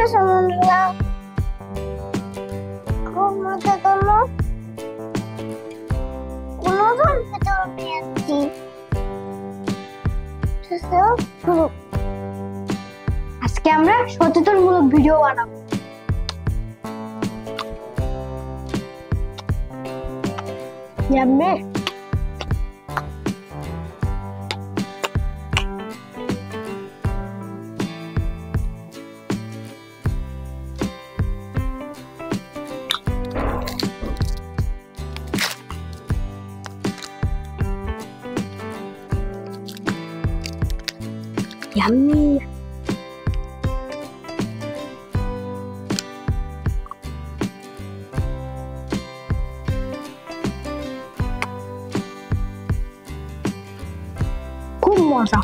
আছে বন্ধুরা, ঘুমোতে গেলো কোনোজন ভেতর পেয়েছি। আজকে আমরা সচেতনমূলক ভিডিও বানাবো। Yummy. খুব মজা।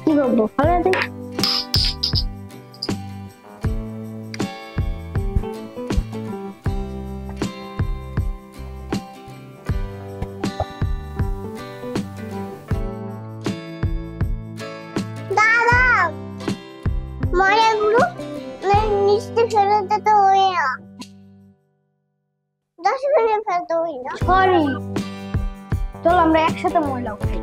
কি করবো ভালো আছে। দাদা ময়লাগুলো নিচে ফেলে দিতে হয় না, ডাস্টবিনে ফেলতে হয় না। সরি, চল আমরা একসাথে ময়লা উঠাই।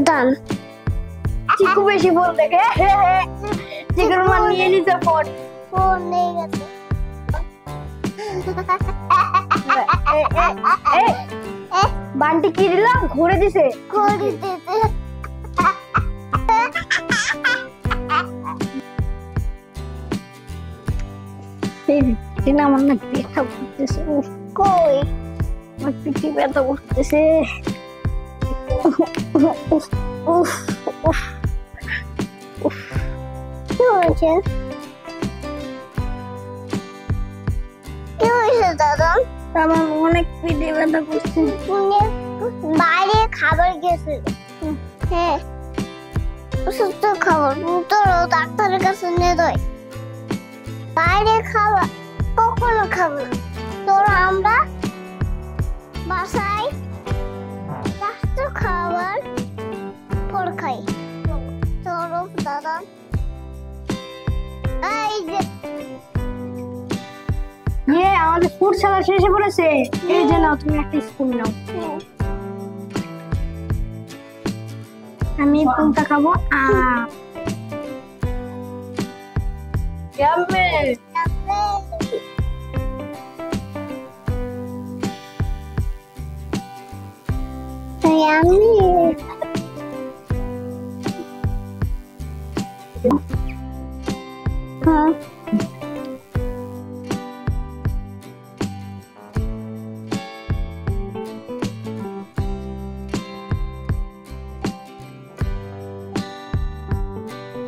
দান চিকু বেশি বল দেখে চিকুর মা নিয়ে নিতে ফোন নিয়ে গেছে। বান্টি কি দিলাম ঘুরে দিছে আমার না ব্যথা করতেছে। কই আমার পিঠে ব্যথা করতেছে। কি হয়েছে দাদা? আমার অনেক পিঠে ব্যথা করছে। বাইরে খাবার গেছে। হ্যাঁ অসুস্থ খাবার তো ডাক্তারের কাছে নিয়ে দেয়। বাইরে খাবার কখনো খাবো না। তোরা আমরা বাসায় স্বাস্থ্য খাবার করে খাই। চলো দাদা, এই যে আমাদের ফুড সালাদ শেষে পড়েছে। এই যে নাও তুমি একটা স্পুন নাও। আমি কোনটা খাবো?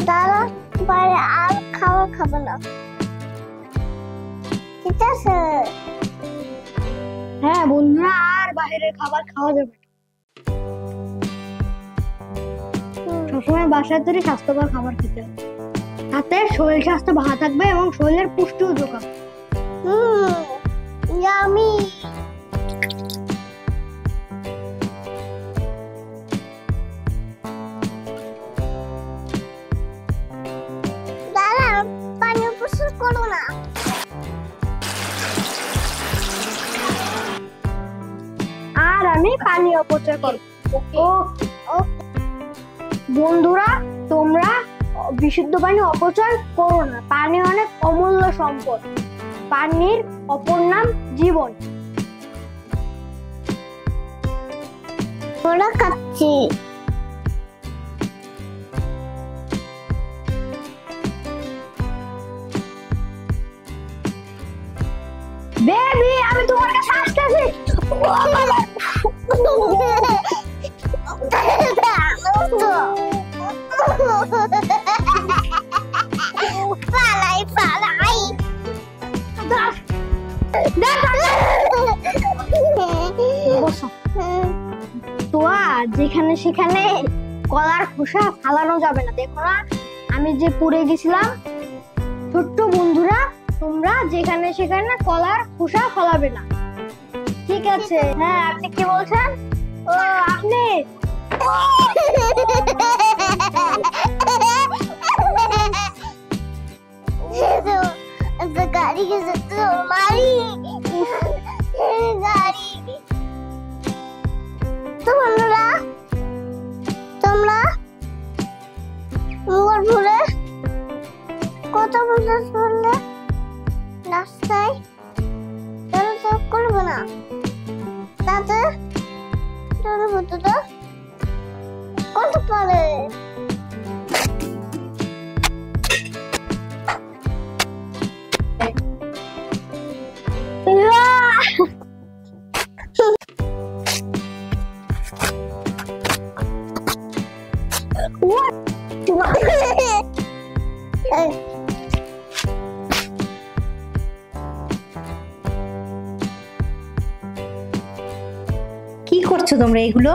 দাদা বাইরে আর খাবার খাবো না, ঠিক আছে? হ্যাঁ বন্ধুরা, আর বাইরের খাবার খাওয়া যাবে। সবসময় বাসার তৈরি স্বাস্থ্যকর খাবার খেতে হবে, তাতে শরীর স্বাস্থ্য ভালো থাকবে এবং শরীরের পুষ্টিও যোগাবে। ইয়ামি। দাদা পানি প্রস্তুত করো না। আর আমি পানি অপচয় করব। ওকে বন্ধুরা, তোমরা বিশুদ্ধ পানি অপচয় করো না। পানি অনেক অমূল্য সম্পদ। পানির অপর নাম জীবন। ওরা খাচ্ছি। বেবি, আমি তোমার কাছে আসতেছি। পালাই পালাই। তোয়া, যেখানে সেখানে কলার খোসা ফালানো যাবে না। দেখো না আমি যে পড়ে গেছিলাম। ছোট্ট বন্ধুরা, তোমরা যেখানে সেখানে কলার খোসা ফলাবে না, ঠিক আছে? হ্যাঁ, আপনি কি বলছেন? ও আপনি गाड़ी के सकते हो हमारी गाड़ी। तो বন্ধুরা, তোমরা মোর ভুলে কত বছর চললে রাস্তায় কেন চোখ করবো না? তাতে তোর তো কত পারে। কি করছো তোমরা এগুলো?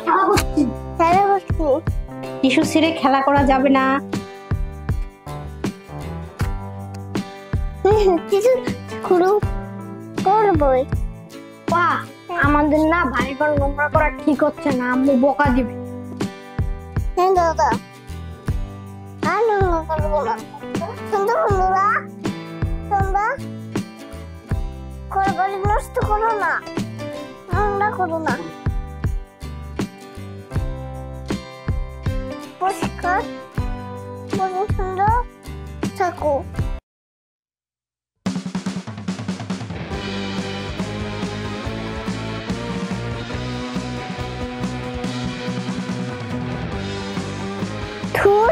খেলা করছি। টিস্যু ছিঁড়ে খেলা করা যাবে না। কিছু করবই। বাহ, আমাদের না ভাইবার নোংরা করা ঠিক হচ্ছে না। আম্মু বকা দিবে। হ্যাঁ দাদা, আর নোংরা করবো না। কিন্তু বন্ধুরা, তোমরা ঘরবাড়ি নষ্ট করো না, নোংরা করো না, পরিষ্কার পরিচ্ছন্ন থাকো। Tur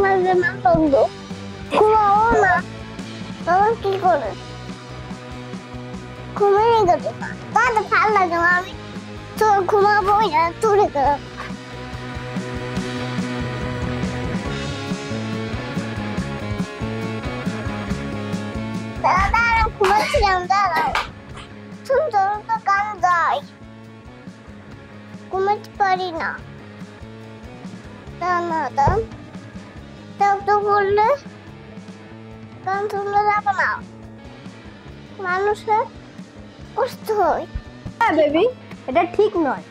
মাঝে না বন্ধু, ঘুমাও না। বাবা কি করে ঘুমিয়ে গেছে? তাহলে ভালো লাগে না। আমি তোর ঘুমাবো না, তুলে দাদা ঘুমাচ্ছিলাম। দাঁড়াও, সুন্দর তো গান গাই, ঘুমাতে পারি না। তো বললে গান শুনলে যাবে না, মানুষের কষ্ট হয়। হ্যাঁ বেবি, এটা ঠিক নয়।